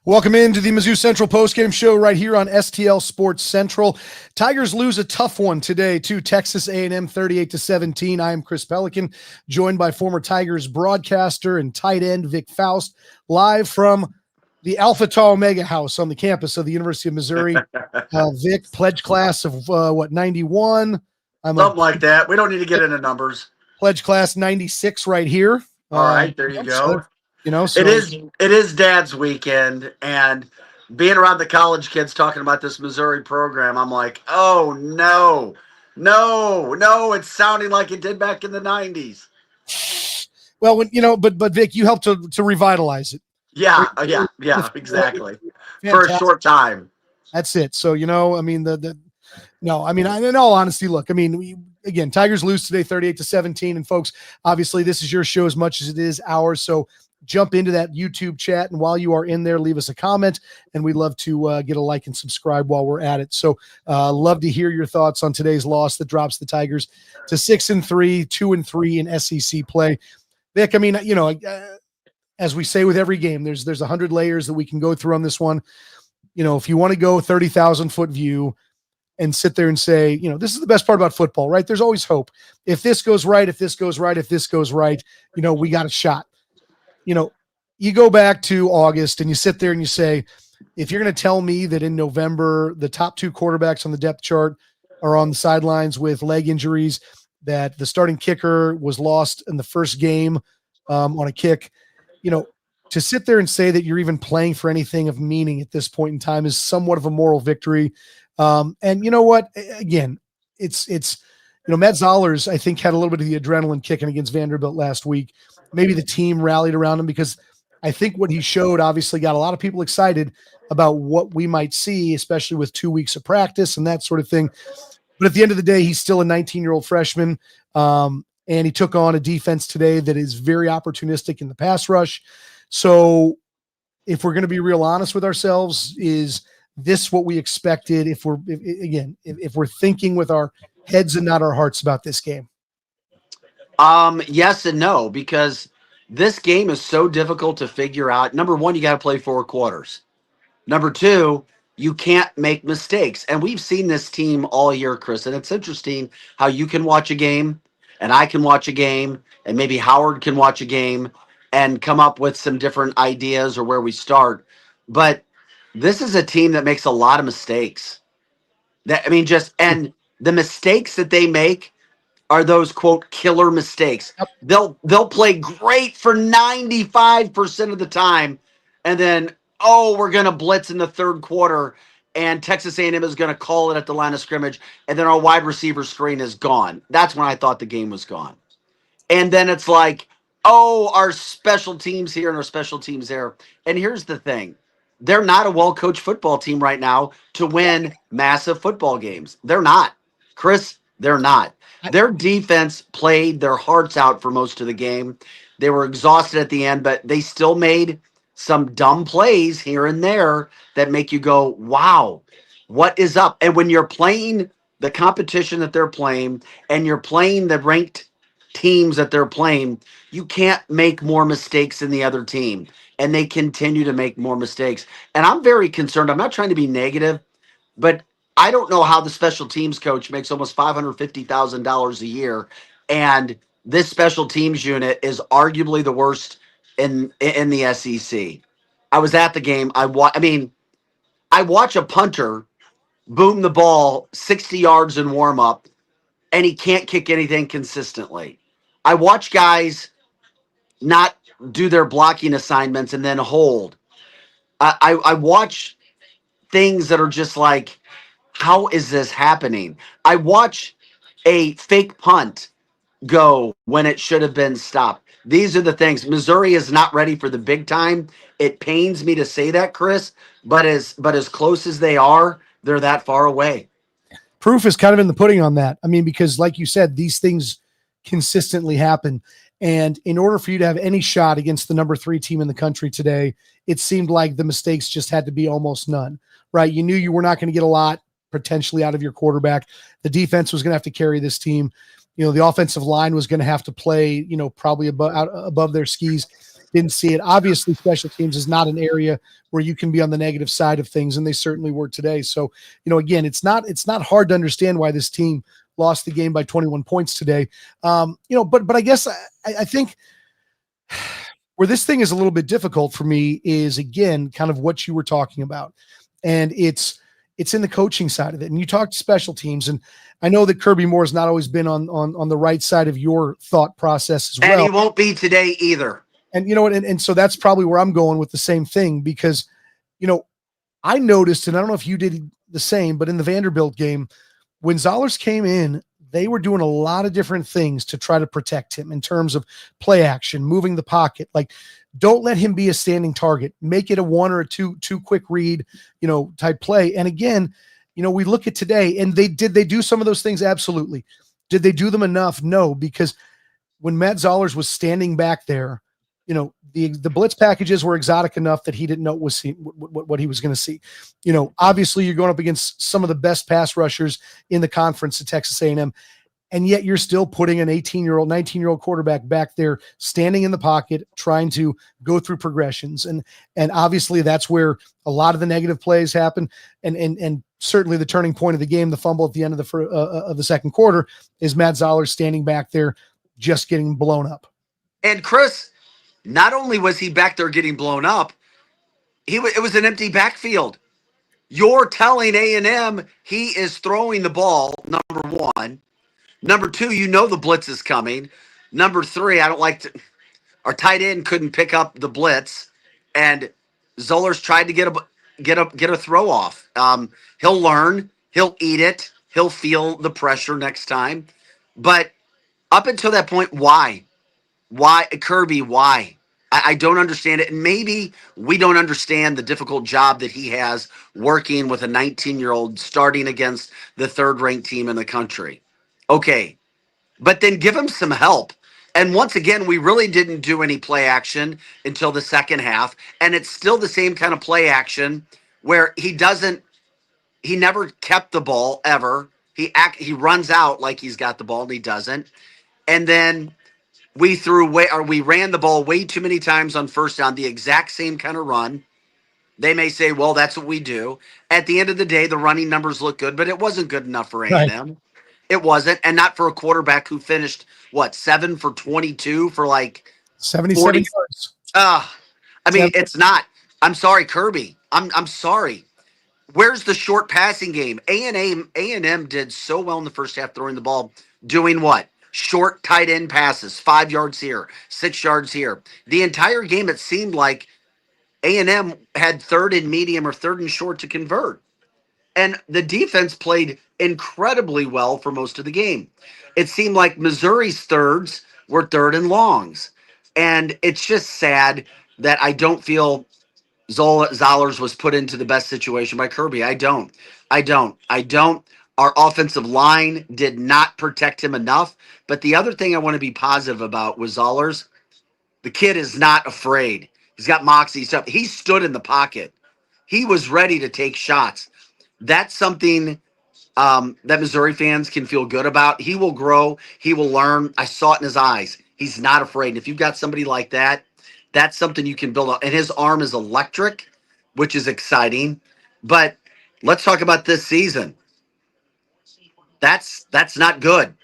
Welcome into the Mizzou Central Postgame Show right here on STL Sports Central. Tigers lose a tough one today to Texas A&M 38-17. I am Chris Pelikan, joined by former Tigers broadcaster and tight end Vic Faust, live from the Alpha Tau Omega House on the campus of the University of Missouri. Vic, pledge class of 91? Something like that. We don't need to get into numbers. Pledge class 96 right here. All right, there you go. So, it is Dad's weekend, and being around the college kids talking about this Missouri program, I'm like, oh no, it's sounding like it did back in the 90s. Well, but Vic, you helped to revitalize it. Yeah, exactly. Fantastic. For a short time. That's it. So, in all honesty, look, again, Tigers lose today 38-17. And folks, obviously this is your show as much as it is ours. So jump into that YouTube chat. And while you are in there, leave us a comment, and we'd love to get a like and subscribe while we're at it. So love to hear your thoughts on today's loss that drops the Tigers to 6-3, 2-3 in SEC play. Vic, as we say with every game, there's 100 layers that we can go through on this one. If you want to go 30,000 foot view and sit there and say, this is the best part about football, right? There's always hope. If this goes right, if this goes right, we got a shot. You go back to August and you sit there and you say, if you're going to tell me that in November, the top two quarterbacks on the depth chart are on the sidelines with leg injuries, that the starting kicker was lost in the first game on a kick, to sit there and say that you're even playing for anything of meaning at this point in time is somewhat of a moral victory. And you know what? Again, it's Matt Zollers, I think, had a little bit of the adrenaline kicking against Vanderbilt last week. Maybe the team rallied around him because I think what he showed obviously got a lot of people excited about what we might see, especially with 2 weeks of practice and that sort of thing. But at the end of the day, he's still a 19-year-old freshman. And he took on a defense today that is very opportunistic in the pass rush. So if we're going to be real honest with ourselves, is this what we expected if we're thinking with our heads and not our hearts about this game? Yes and no, because this game is so difficult to figure out. Number one, you got to play 4 quarters. Number two, you can't make mistakes. And we've seen this team all year, Chris, and it's interesting how you can watch a game and I can watch a game and maybe Howard can watch a game and come up with some different ideas or where we start. But this is a team that makes a lot of mistakes. And the mistakes that they make are those, quote, killer mistakes. Yep. They'll play great for 95% of the time, and then, we're going to blitz in the third quarter, and Texas A&M is going to call it at the line of scrimmage, and then our wide receiver screen is gone. That's when I thought the game was gone. And then it's like, our special teams here and our special teams there. And here's the thing. They're not a well-coached football team right now to win massive football games. They're not. Chris, they're not. Their defense played their hearts out for most of the game. They were exhausted at the end, but they still made some dumb plays here and there that make you go, wow, what is up? And when you're playing the competition that they're playing and you're playing the ranked teams that they're playing, you can't make more mistakes than the other team. And they continue to make more mistakes. And I'm very concerned. I'm not trying to be negative, but I don't know how the special teams coach makes almost $550,000 a year. And this special teams unit is arguably the worst in the SEC. I was at the game. I watch a punter boom the ball 60 yards in warm up, and he can't kick anything consistently. I watch guys not do their blocking assignments and then hold. I watch things that are just like, how is this happening? I watch a fake punt go when it should have been stopped. These are the things. Missouri is not ready for the big time. It pains me to say that, Chris, but as close as they are, they're that far away. Proof is kind of in the pudding on that. Because like you said, these things consistently happen. And in order for you to have any shot against the number 3 team in the country today, it seemed like the mistakes just had to be almost none, right? You knew you were not going to get a lot potentially out of your quarterback. The defense was going to have to carry this team. The offensive line was going to have to play, probably above their skis. didn't see it. Obviously, special teams is not an area where you can be on the negative side of things, and they certainly were today. So, again, it's not hard to understand why this team lost the game by 21 points today. But I guess I think where this thing is a little bit difficult for me is, again, kind of what you were talking about. And it's in the coaching side of it. And you talked special teams, and I know that Kirby Moore has not always been on the right side of your thought process as well. And he won't be today either. And you know what? And so that's probably where I'm going with the same thing, because, I noticed, and I don't know if you did the same, but in the Vanderbilt game, when Zollers came in, they were doing a lot of different things to try to protect him in terms of play action, moving the pocket. Like, don't let him be a standing target. Make it a one or a two quick read, type play. And again, we look at today, and did they do some of those things? Absolutely. Did they do them enough? No, because when Matt Zollers was standing back there, the blitz packages were exotic enough that he didn't know what he was going to see. Obviously you're going up against some of the best pass rushers in the conference at Texas A&M, and yet you're still putting an 18-year-old, 19-year-old quarterback back there standing in the pocket, trying to go through progressions. And obviously that's where a lot of the negative plays happen. And certainly the turning point of the game, the fumble at the end of the second quarter, is Matt Zollers standing back there just getting blown up. And Chris, not only was he back there getting blown up, it was an empty backfield. You're telling A&M he is throwing the ball, number one. Number two, the blitz is coming. Number three, our tight end couldn't pick up the blitz, and Zollers tried to get a throw off. He'll learn, he'll eat it, he'll feel the pressure next time. But up until that point, why? Why, Kirby, why? I don't understand it. And maybe we don't understand the difficult job that he has working with a 19-year-old starting against the third-ranked team in the country. Okay, but then give him some help. And once again, we really didn't do any play action until the second half. And it's still the same kind of play action where he never kept the ball ever. He runs out like he's got the ball and he doesn't. And then we ran the ball way too many times on first down, the exact same kind of run. They may say, well, that's what we do. At the end of the day, the running numbers look good, but it wasn't good enough for A&M. Right. It wasn't, and not for a quarterback who finished, 7 for 22 for 77 yards. It's not. I'm sorry, Kirby. I'm sorry. Where's the short passing game? A&M did so well in the first half throwing the ball, doing what? Short tight end passes, 5 yards here, 6 yards here. The entire game, it seemed like A&M had third and medium or third and short to convert. And the defense played incredibly well for most of the game. It seemed like Missouri's thirds were third and longs. And it's just sad that I don't feel Zollers was put into the best situation by Kirby. I don't. Our offensive line did not protect him enough. But the other thing I want to be positive about was Zollers. The kid is not afraid. He's got moxie stuff. He stood in the pocket. He was ready to take shots. That's something that Missouri fans can feel good about. He will grow. He will learn. I saw it in his eyes. He's not afraid. And if you've got somebody like that, that's something you can build up. And his arm is electric, which is exciting. But let's talk about this season. That's not good.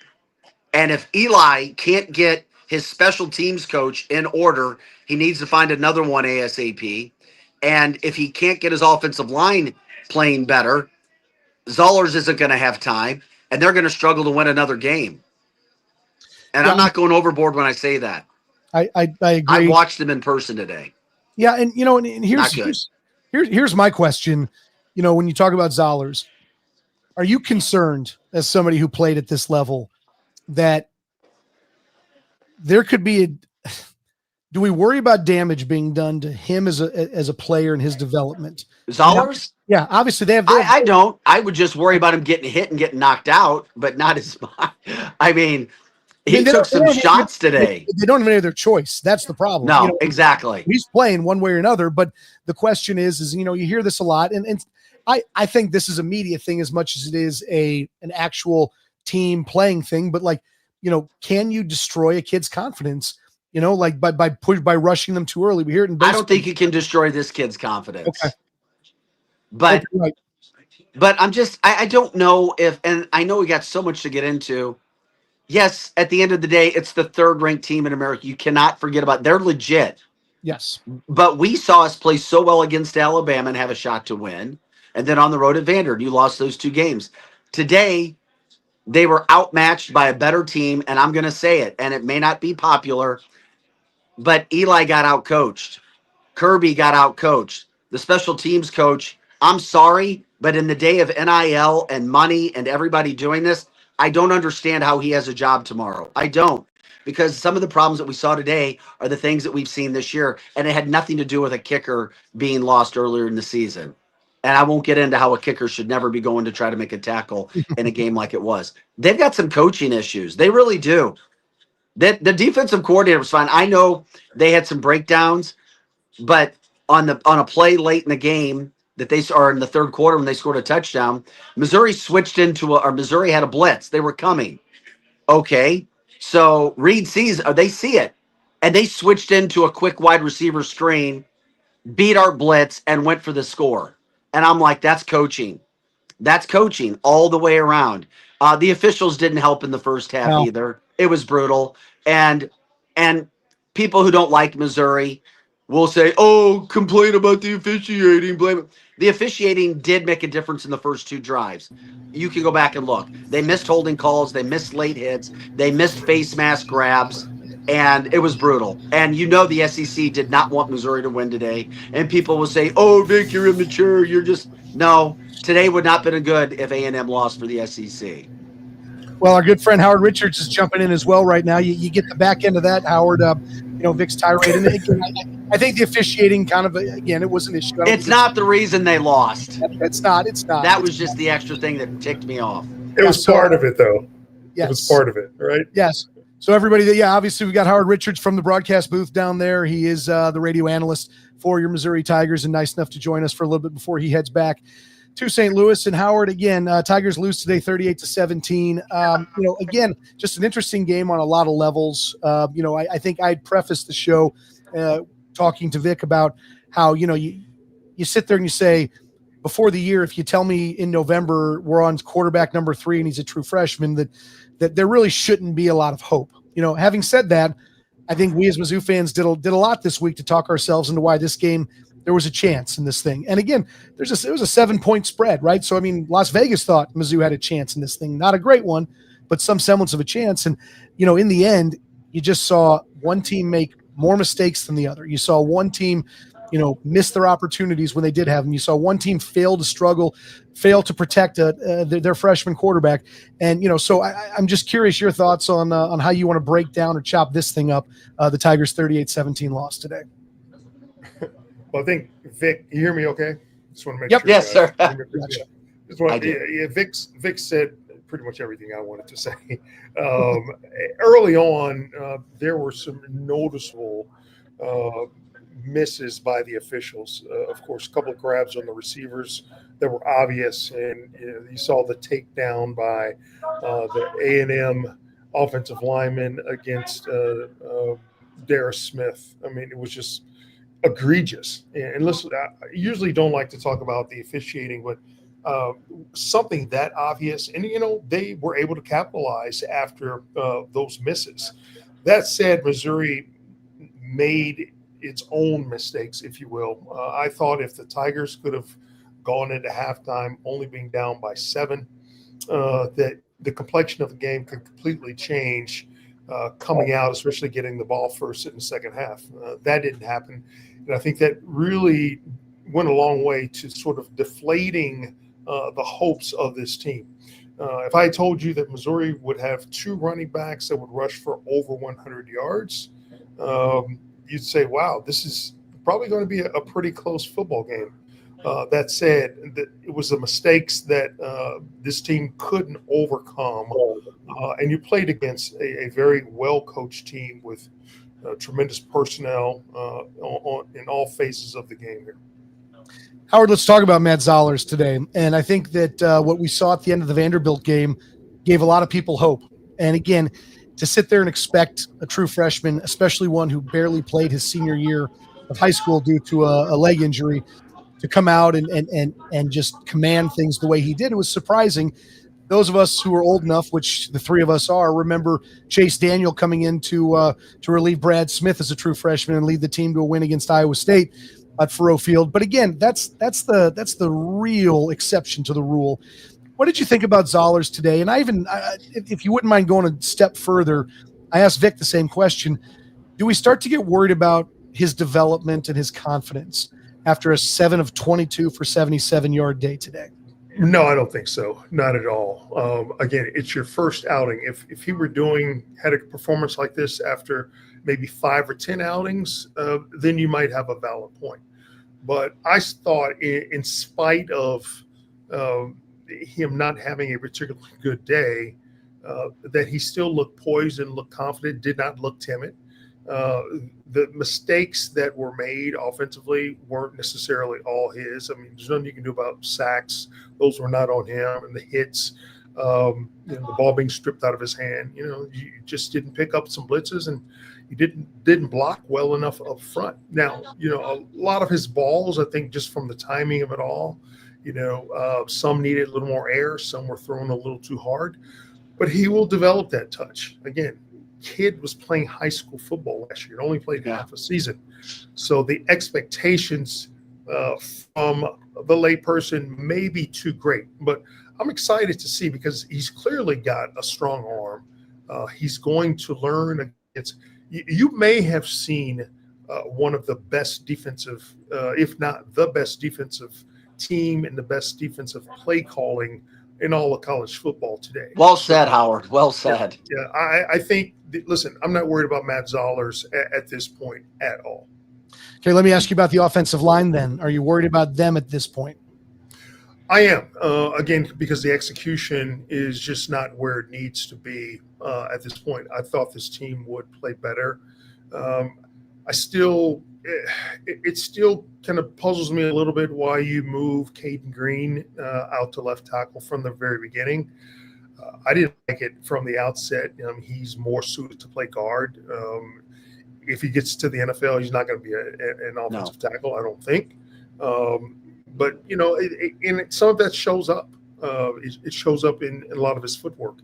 And if Eli can't get his special teams coach in order, he needs to find another one ASAP. And if he can't get his offensive line playing better, Zollers isn't going to have time, and they're going to struggle to win another game. And I'm not going overboard when I say that. I agree. I watched them in person today. Yeah, and and here's my question. When you talk about Zollers, are you concerned as somebody who played at this level that there could be do we worry about damage being done to him as a player in his development? Zollers? Yeah, obviously they have. I don't. I would just worry about him getting hit and getting knocked out, but not as much. He took some shots today. They don't have any other choice. That's the problem. No, exactly. He's playing one way or another, but the question is you hear this a lot, and I think this is a media thing as much as it is an actual team playing thing. But can you destroy a kid's confidence? like by rushing them too early. We hear it in baseball. I don't think you can destroy this kid's confidence. Okay. But Okay, right. but I don't know if, and I know we got so much to get into. Yes, at the end of the day, it's the third ranked team in America. You cannot forget about, they're legit. Yes. But we saw us play so well against Alabama and have a shot to win. And then on the road at Vanderbilt, you lost those 2 games. Today, they were outmatched by a better team. And I'm going to say it, and it may not be popular, but Eli got outcoached. Kirby got outcoached. The special teams coach, I'm sorry, but in the day of NIL and money and everybody doing this, I don't understand how he has a job tomorrow. I don't. Because some of the problems that we saw today are the things that we've seen this year, and it had nothing to do with a kicker being lost earlier in the season. And I won't get into how a kicker should never be going to try to make a tackle in a game like it was. They've got some coaching issues. They really do. The defensive coordinator was fine. I know they had some breakdowns, but on a play late in the game that they are in the third quarter when they scored a touchdown, Missouri Missouri had a blitz. They were coming. Okay. So Reed sees, they see it, and they switched into a quick wide receiver screen, beat our blitz, and went for the score. And I'm like, that's coaching. That's coaching all the way around. The officials didn't help in the first half either. It was brutal. And people who don't like Missouri will say, oh, complain about the officiating, blame it. The officiating did make a difference in the first 2 drives. You can go back and look. They missed holding calls. They missed late hits. They missed face mask grabs. And it was brutal. And the SEC did not want Missouri to win today. And people will say, oh, Vic, you're immature. You're just – no. Today would not have been good if A&M lost for the SEC. Well, our good friend Howard Richards is jumping in as well right now. You get the back end of that, Howard, Vic's tirade. And again, I think the officiating kind of, again, it was an issue. It's not the reason they lost. It's not. That was just the extra thing that ticked me off. It was part of it, though. Yes. It was part of it, right? Yes. So everybody, obviously we got Howard Richards from the broadcast booth down there. He is the radio analyst for your Missouri Tigers and nice enough to join us for a little bit before he heads back to St. Louis. And Howard, again, Tigers lose today 38-17. Again, just an interesting game on a lot of levels. I think I'd prefaced the show talking to Vic about how, you sit there and you say, before the year, if you tell me in November we're on quarterback number 3 and he's a true freshman, that there really shouldn't be a lot of hope. Having said that, I think we as Mizzou fans did a lot this week to talk ourselves into why this game, there was a chance in this thing. And again, it was a 7-point spread, right? So, Las Vegas thought Mizzou had a chance in this thing. Not a great one, but some semblance of a chance. And, in the end, you just saw one team make more mistakes than the other. You saw one team, miss their opportunities when they did have them. You saw one team fail to protect their freshman quarterback. And, so I'm just curious your thoughts on how you want to break down or chop this thing up, the Tigers 38-17 loss today. Well, I think, Vic, you hear me okay? Just want to make sure. Yes, sir. Vic said pretty much everything I wanted to say. Early on, there were some noticeable misses by the officials. Of course, a couple of grabs on the receivers that were obvious, and you saw the takedown by the A&M offensive lineman against Darius Smith. it was just egregious. And listen, I usually don't like to talk about the officiating, but something that obvious, and they were able to capitalize after those misses. That said, Missouri made its own mistakes, if you will. I thought if the Tigers could have gone into halftime only being down by 7, that the complexion of the game could completely change coming out, especially getting the ball first in the second half. That didn't happen. And I think that really went a long way to sort of deflating the hopes of this team. If I told you that Missouri would have 2 running backs that would rush for over 100 yards, you'd say, wow, this is probably going to be a pretty close football game. That said, it was the mistakes that this team couldn't overcome. And you played against a very well-coached team with tremendous personnel in all phases of the game here. Howard, let's talk about Matt Zollers today. And I think that what we saw at the end of the Vanderbilt game gave a lot of people hope. And again, to sit there and expect a true freshman, especially one who barely played his senior year of high school due to a leg injury, to come out and just command things the way he did. It was surprising. Those of us who are old enough, which the three of us are, remember Chase Daniel coming in to relieve Brad Smith as a true freshman and lead the team to a win against Iowa State at Faurot Field. But again, that's the real exception to the rule. What did you think about Zollers today? And if you wouldn't mind going a step further, I asked Vic the same question. Do we start to get worried about his development and his confidence after a 7 of 22 for 77-yard day today? No, I don't think so. Not at all. Again, it's your first outing. If he were had a performance like this after maybe 5 or 10 outings, then you might have a valid point. But I thought, in spite of him not having a particularly good day, that he still looked poised and looked confident, did not look timid. The mistakes that were made offensively weren't necessarily all his. I mean, there's nothing you can do about sacks. Those were not on him. And the hits, the ball being stripped out of his hand, you just didn't pick up some blitzes, and you didn't block well enough up front. Now, a lot of his balls, I think, just from the timing of it all, some needed a little more air, some were thrown a little too hard, but he will develop that touch. Again, kid was playing high school football last year. It only played half a season. So the expectations from the layperson may be too great, but I'm excited to see, because he's clearly got a strong arm. He's going to learn. You may have seen one of the best defensive, if not the best defensive team and the best defensive play calling in all of college football today. Well said, Howard. Well said. Yeah, I think, listen, I'm not worried about Matt Zollers at this point at all. Okay, let me ask you about the offensive line then. Are you worried about them at this point? I am, again, because the execution is just not where it needs to be at this point. I thought this team would play better. It still kind of puzzles me a little bit why you move Caden Green out to left tackle from the very beginning. I didn't like it from the outset. He's more suited to play guard. If he gets to the NFL, he's not going to be an offensive tackle, I don't think. But, and some of that shows up. It shows up in a lot of his footwork.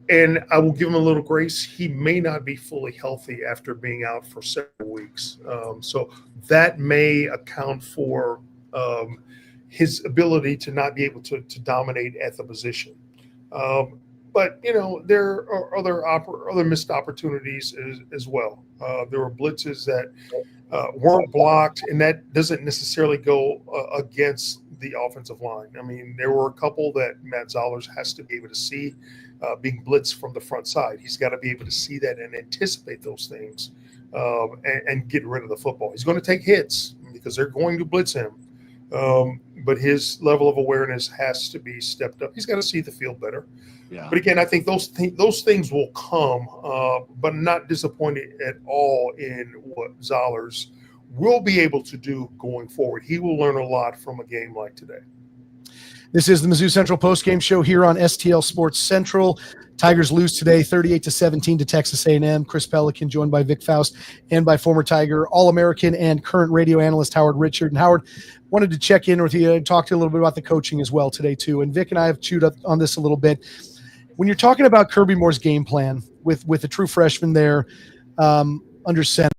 And I will give him a little grace. He may not be fully healthy after being out for several weeks. So that may account for his ability to not be able to dominate at the position. But, there are other missed opportunities as well. There were blitzes that weren't blocked, and that doesn't necessarily go against the offensive line. I mean, there were a couple that Matt Zollers has to be able to see being blitzed from the front side. He's got to be able to see that and anticipate those things and get rid of the football. He's going to take hits because they're going to blitz him. But his level of awareness has to be stepped up. He's got to see the field better. Yeah. But again, I think those things will come, but I'm not disappointed at all in what Zollers will be able to do going forward. He will learn a lot from a game like today. This is the Mizzou Central Postgame Show here on STL Sports Central. Tigers lose today 38-17 to Texas A&M. Chris Pelikan joined by Vic Faust and by former Tiger All-American and current radio analyst Howard Richard. And Howard, wanted to check in with you and talk to you a little bit about the coaching as well today too. And Vic and I have chewed up on this a little bit. When you're talking about Kirby Moore's game plan with a true freshman there under center,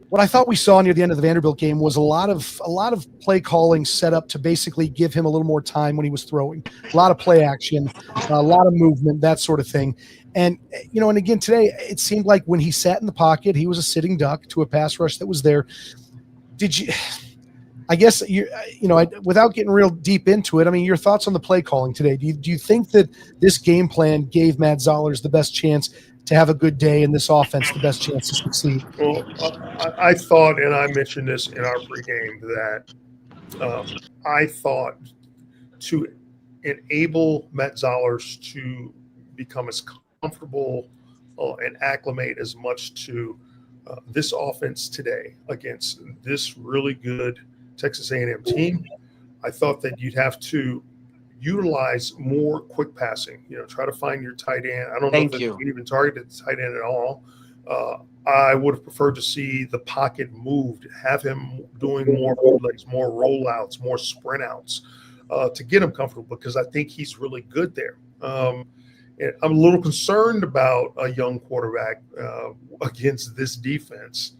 what I thought we saw near the end of the Vanderbilt game was a lot of play calling set up to basically give him a little more time when he was throwing. A lot of play action, a lot of movement, that sort of thing. And and again today, it seemed like when he sat in the pocket, he was a sitting duck to a pass rush that was there. Did you? I guess without getting real deep into it, I mean, your thoughts on the play calling today? Do you think that this game plan gave Matt Zollers the best chance to have a good day and this offense the best chance to succeed? Well, I thought, and I mentioned this in our pregame, that I thought to enable Matt Zollers to become as comfortable and acclimate as much to this offense today against this really good Texas A&M team, I thought that you'd have to utilize more quick passing. Try to find your tight end. I don't know if they even targeted the tight end at all. I would have preferred to see the pocket moved, have him doing more bootlegs, more rollouts, more sprint outs to get him comfortable, because I think he's really good there. I'm a little concerned about a young quarterback against this defense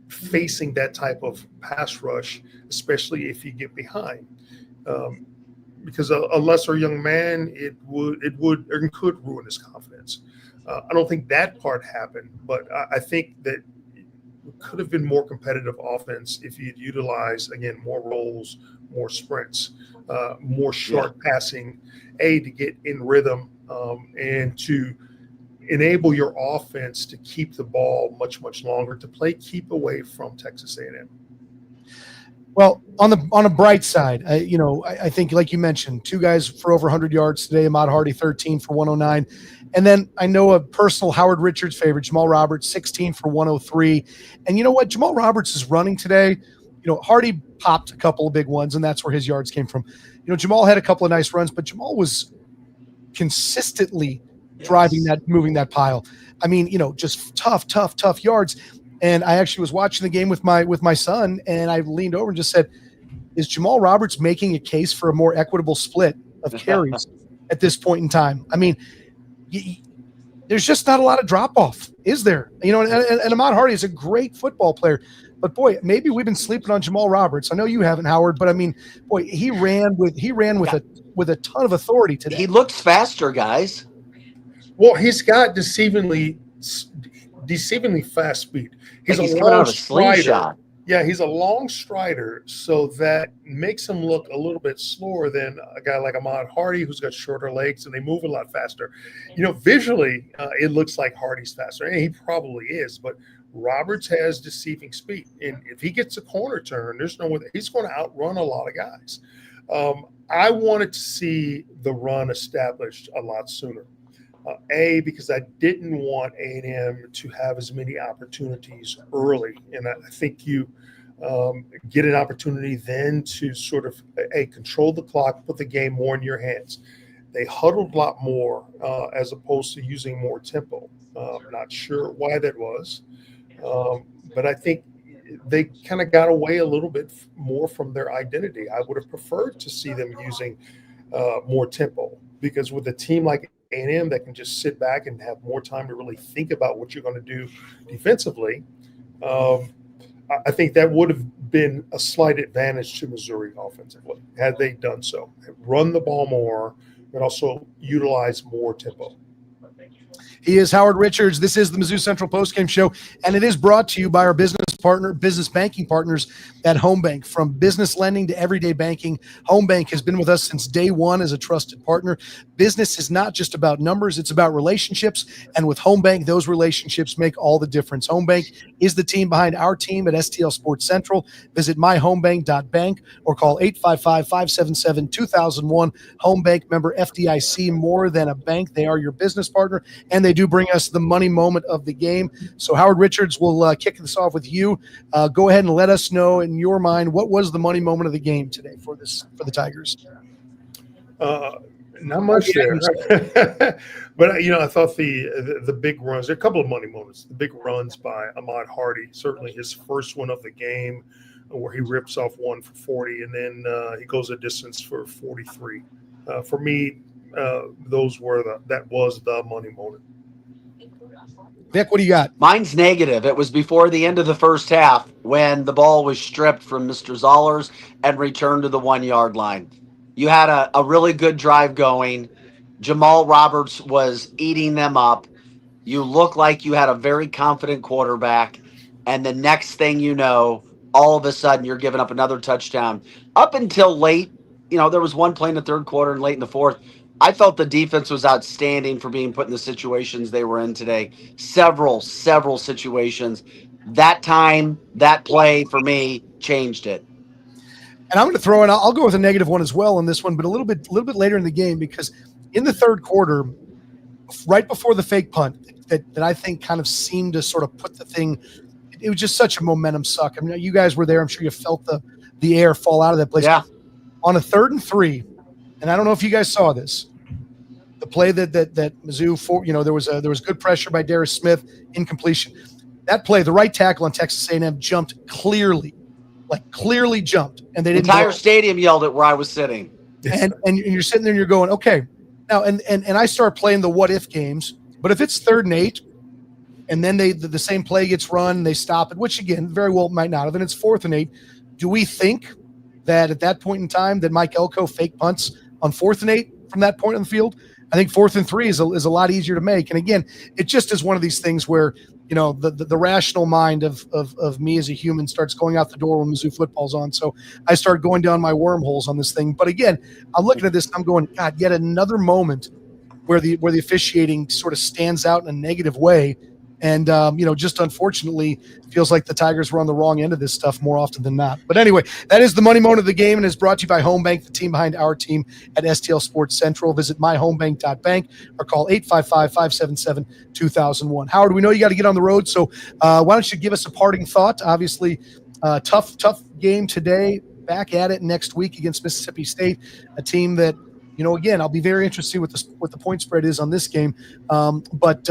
facing that type of pass rush, especially if you get behind. Because a lesser young man, it could ruin his confidence. I don't think that part happened, but I think that it could have been more competitive offense if you'd utilize, again, more rolls, more sprints, more short passing, to get in rhythm and to enable your offense to keep the ball much, much longer, to play keep away from Texas A&M. Well, on a bright side, I think, like you mentioned, 2 guys for over 100 yards today. Ahmad Hardy, 13 for 109. And then I know a personal Howard Richards favorite, Jamal Roberts, 16 for 103. And you know what? Jamal Roberts is running today. Hardy popped a couple of big ones, and that's where his yards came from. Jamal had a couple of nice runs, but Jamal was consistently moving that pile. I mean, just tough yards. And I actually was watching the game with my son, and I leaned over and just said, is Jamal Roberts making a case for a more equitable split of carries at this point in time? I mean, there's just not a lot of drop-off, is there? And Ahmad Hardy is a great football player. But, boy, maybe we've been sleeping on Jamal Roberts. I know you haven't, Howard, but, I mean, boy, he ran with a ton of authority today. He looks faster, guys. Well, he's got deceivingly fast speed. He's a long strider. Yeah, he's a long strider, so that makes him look a little bit slower than a guy like Ahmad Hardy, who's got shorter legs, and they move a lot faster. Visually, it looks like Hardy's faster, and he probably is, but Roberts has deceiving speed. And if he gets a corner turn, there's no way he's going to outrun a lot of guys. I wanted to see the run established a lot sooner. Because I didn't want A&M to have as many opportunities early. And I think you get an opportunity then to sort of, control the clock, put the game more in your hands. They huddled a lot more as opposed to using more tempo. Not sure why that was. But I think they kind of got away a little bit more from their identity. I would have preferred to see them using more tempo, because with a team like A&M that can just sit back and have more time to really think about what you're going to do defensively, I think that would have been a slight advantage to Missouri offensively had they done so. Run the ball more, but also utilize more tempo. He is Howard Richards. This is the Mizzou Central Postgame Show, and it is brought to you by our business banking partners at Home Bank. From business lending to everyday banking, Home Bank has been with us since day one as a trusted partner. Business is not just about numbers, it's about relationships, and with Home Bank, those relationships make all the difference. Home Bank is the team behind our team at STL Sports Central. Visit myhomebank.bank or call 855-577-2001. Home Bank, member FDIC, more than a bank. They are your business partner, and they do bring us the money moment of the game. So Howard Richards will kick this off with you. Go ahead and let us know in your mind, what was the money moment of the game today for the Tigers? Not much there. But, I thought the big runs, there are a couple of money moments. The big runs by Ahmad Hardy, certainly his first one of the game where he rips off one for 40, and then he goes a distance for 43. For me, that was the money moment. Vic, what do you got? Mine's negative. It was before the end of the first half when the ball was stripped from Mr. Zollers and returned to the 1 yard line. You had a really good drive going. Jamal Roberts was eating them up. You look like you had a very confident quarterback. And the next thing you know, all of a sudden you're giving up another touchdown. Up until late, there was one play in the third quarter and late in the fourth. I felt the defense was outstanding for being put in the situations they were in today. Several situations. That time, that play for me changed it. And I'm going to throw in, I'll go with a negative one as well on this one, but a little bit later in the game, because in the third quarter, right before the fake punt, that I think kind of seemed to sort of put the thing, it was just such a momentum suck. I mean, you guys were there. I'm sure you felt the air fall out of that place. Yeah. On a 3rd and 3, and I don't know if you guys saw this, the play that Mizzou there was good pressure by Darius Smith, incompletion. That play, the right tackle on Texas A&M jumped clearly jumped, and they The didn't. entire stadium yelled at where I was sitting. And you're sitting there and you're going, okay, now and I start playing the what if games. But if it's 3rd and 8, and then the same play gets run, they stop it, which again very well might not have, and it's 4th and 8. Do we think that at that point in time that Mike Elko fake punts on 4th and 8 from that point on the field? I think 4th and 3 is a lot easier to make. And again, it just is one of these things where, the rational mind of me as a human starts going out the door when Mizzou football's on. So I start going down my wormholes on this thing. But again, I'm looking at this, I'm going, God, yet another moment where the officiating sort of stands out in a negative way. And, just unfortunately, feels like the Tigers were on the wrong end of this stuff more often than not. But anyway, that is the money moment of the game and is brought to you by Home Bank, the team behind our team at STL Sports Central. Visit myhomebank.bank or call 855-577-2001. Howard, we know you got to get on the road, so why don't you give us a parting thought? Obviously, tough game today. Back at it next week against Mississippi State, a team that, again, I'll be very interested what the point spread is on this game. But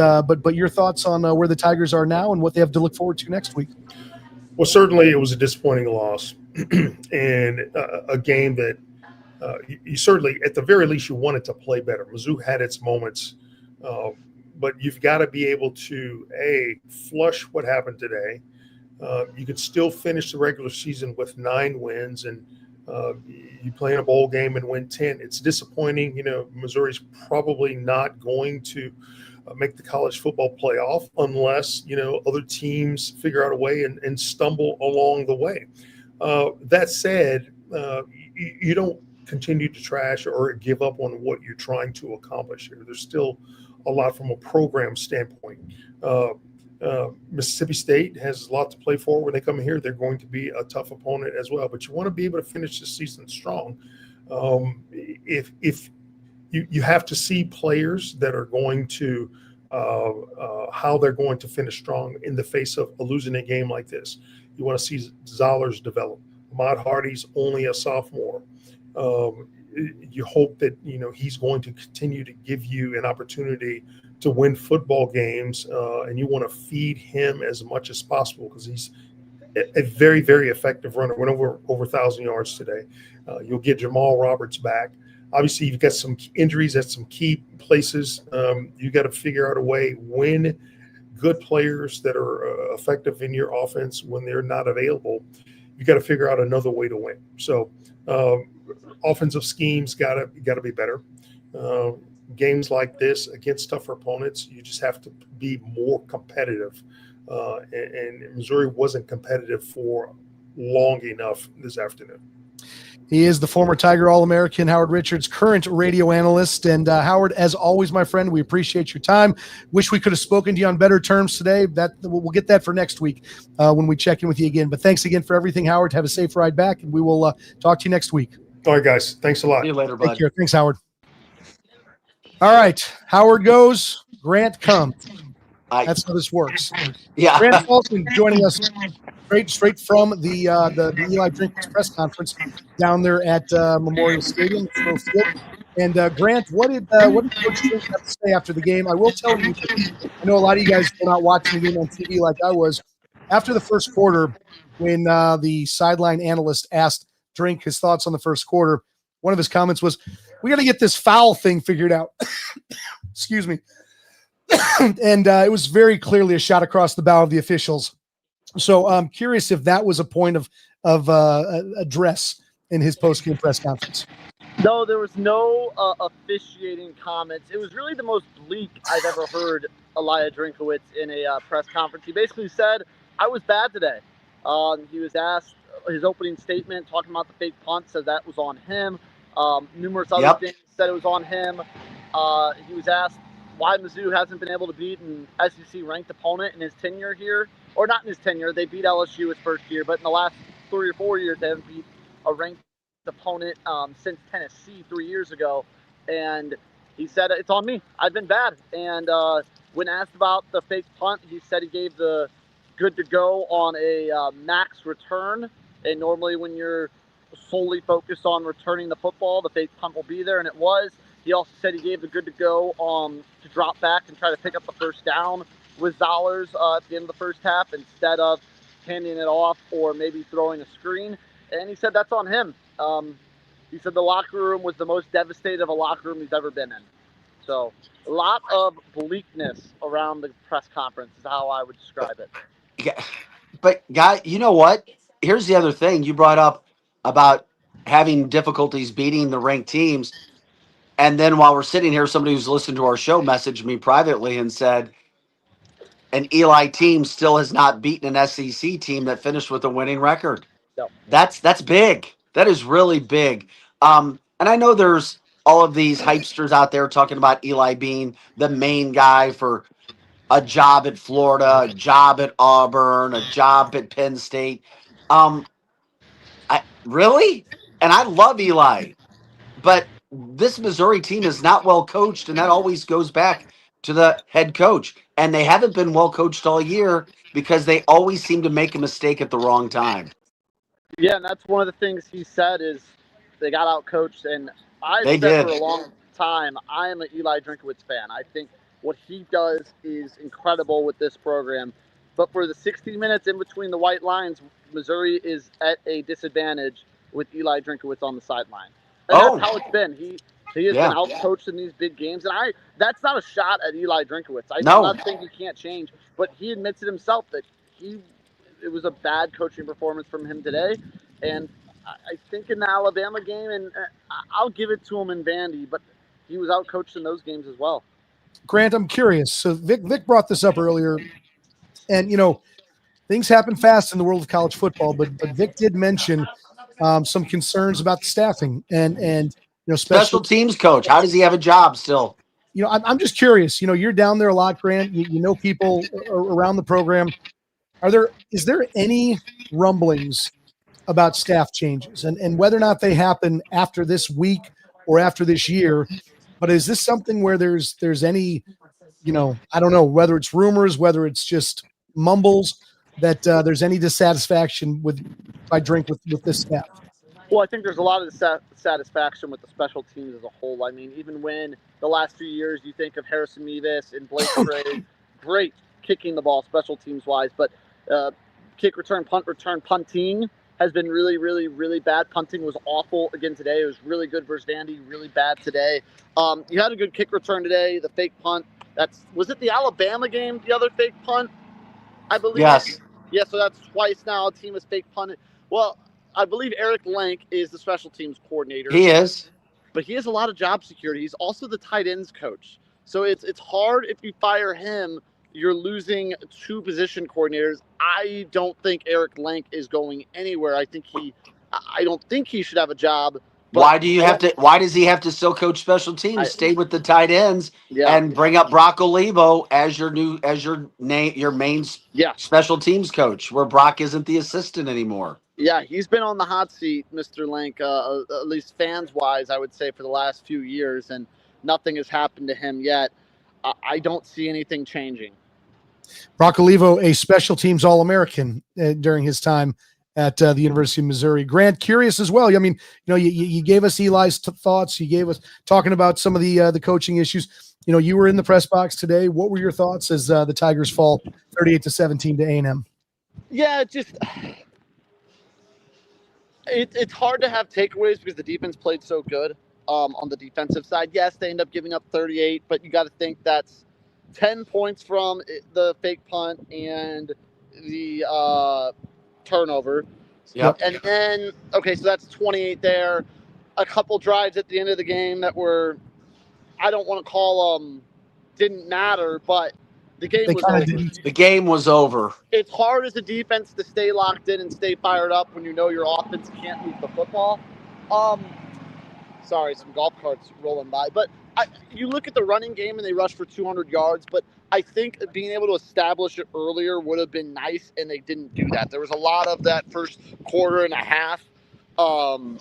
your thoughts on where the Tigers are now and what they have to look forward to next week. Well, certainly it was a disappointing loss and a game that you certainly, at the very least, you wanted to play better. Mizzou had its moments, but you've got to be able to, flush what happened today. You could still finish the regular season with 9 wins and you play in a bowl game and win 10. It's disappointing. Missouri's probably not going to make the college football playoff unless, other teams figure out a way and stumble along the way. That said, you don't continue to trash or give up on what you're trying to accomplish here. There's still a lot from a program standpoint. Mississippi State has a lot to play for when they come here. They're going to be a tough opponent as well, but you want to be able to finish the season strong. If you have to see players that are going to how they're going to finish strong in the face of losing a game like this. You want to see Zollers develop. Ahmad Hardy's only a sophomore. You hope that he's going to continue to give you an opportunity to win football games, and you want to feed him as much as possible because he's a very, very effective runner. Went over 1,000 yards today. You'll get Jamal Roberts back. Obviously, you've got some injuries at some key places. You got to figure out a way when good players that are effective in your offense when they're not available. You got to figure out another way to win. So, offensive schemes got to be better. Games like this against tougher opponents, you just have to be more competitive. And Missouri wasn't competitive for long enough this afternoon. He is the former Tiger All-American, Howard Richards, current radio analyst. And Howard, as always, my friend, we appreciate your time. Wish we could have spoken to you on better terms today. We'll get that for next week when we check in with you again. But thanks again for everything, Howard. Have a safe ride back, and we will talk to you next week. All right, guys. Thanks a lot. See you later, bud. Take care. Thanks, Howard. All right. Howard goes. Grant comes. That's how this works. Yeah. Grant Fulton joining us straight from the Eli Drinkwitz press conference down there at Memorial Stadium, Faurot Field. And Grant, what did Coach Drink have to say after the game? I will tell you, I know a lot of you guys were not watching the game on TV like I was. After the first quarter, when the sideline analyst asked Drink his thoughts on the first quarter, one of his comments was, "We got to get this foul thing figured out." Excuse me. And it was very clearly a shot across the bow of the officials. So I'm curious if that was a point of address in his post-game press conference. No, there was no officiating comments. It was really the most bleak I've ever heard Eli Drinkwitz in a press conference. He basically said, "I was bad today." He was asked his opening statement, talking about the fake punt, said that was on him. Numerous other things said it was on him. He was asked why Mizzou hasn't been able to beat an SEC-ranked opponent in his tenure here. Or not in his tenure. They beat LSU his first year, but in the last 3 or 4 years, they haven't beat a ranked opponent since Tennessee 3 years ago. And he said, "It's on me. I've been bad." And when asked about the fake punt, he said he gave the good to go on a max return. And normally when you're solely focused on returning the football. The fake punt will be there, and it was. He also said he gave the good to go to drop back and try to pick up the first down with Zollers at the end of the first half instead of handing it off or maybe throwing a screen. And he said that's on him. He said the locker room was the most devastated of a locker room he's ever been in. So a lot of bleakness around the press conference is how I would describe it. Yeah. But, guy, you know what? Here's the other thing you brought up about having difficulties beating the ranked teams. And then while we're sitting here, somebody who's listened to our show messaged me privately and said, an Eli team still has not beaten an SEC team that finished with a winning record. No. That's big. That is really big. And I know there's all of these hypesters out there talking about Eli being the main guy for a job at Florida, a job at Auburn, a job at Penn State. I really, and I love Eli, but this Missouri team is not well coached, and that always goes back to the head coach. And they haven't been well coached all year because they always seem to make a mistake at the wrong time. Yeah, and that's one of the things he said is they got out coached, and I've They said did. for a long time I am an Eli Drinkowitz fan. I think what he does is incredible with this program. But for the 60 minutes in between the white lines, Missouri is at a disadvantage with Eli Drinkowitz on the sideline. And that's how it's been. He has been out-coached in these big games. And that's not a shot at Eli Drinkowitz. I'm not saying he can't change, but he admits it himself that it was a bad coaching performance from him today. And I think in the Alabama game, and I'll give it to him in Vandy, but he was out-coached in those games as well. Grant, I'm curious. So Vic brought this up earlier, and things happen fast in the world of college football. But Vic did mention some concerns about the staffing and special teams coach. How does he have a job still? I'm just curious. You're down there a lot, Grant. You know people around the program. Is there any rumblings about staff changes and whether or not they happen after this week or after this year? But is this something where there's any, I don't know, whether it's rumors, whether it's just mumbles, that there's any dissatisfaction by Drink with this staff? Well, I think there's a lot of satisfaction with the special teams as a whole. I mean, even when the last few years you think of Harrison Mevis and Blake Gray, great kicking the ball special teams wise, but kick return, punt return, punting has been really, really, really bad. Punting was awful again today. It was really good versus Vandy, really bad today. You had a good kick return today, the fake punt. Was it the Alabama game, the other fake punt? I believe. Yes. Yeah, so that's twice now a team has fake punted. Well, I believe Eric Lank is the special teams coordinator. He is. But he has a lot of job security. He's also the tight ends coach. So it's hard if you fire him, you're losing two position coordinators. I don't think Eric Lank is going anywhere. I don't think he should have a job. Why does he have to still coach special teams? Stay with the tight ends and bring up Brock Olivo as your main special teams coach, where Brock isn't the assistant anymore. Yeah, he's been on the hot seat, Mr. Lank, at least fans-wise, I would say, for the last few years, and nothing has happened to him yet. I don't see anything changing. Brock Olivo, a special teams All-American during his time at the University of Missouri. Grant, curious as well. I mean, you gave us Eli's thoughts. You gave us talking about some of the coaching issues. You were in the press box today. What were your thoughts as the Tigers fall 38-17 to A&M? Yeah, it's hard to have takeaways because the defense played so good on the defensive side. Yes, they end up giving up 38, but you got to think that's 10 points from the fake punt and the turnover. Yep. And then, okay, so that's 28 there. A couple drives at the end of the game that were, I don't want to call them, didn't matter, but the game was over. The game was over. It's hard as a defense to stay locked in and stay fired up when you know your offense can't move the football. Sorry, some golf carts rolling by. But you look at the running game and they rushed for 200 yards, but I think being able to establish it earlier would have been nice, and they didn't do that. There was a lot of that first quarter and a half of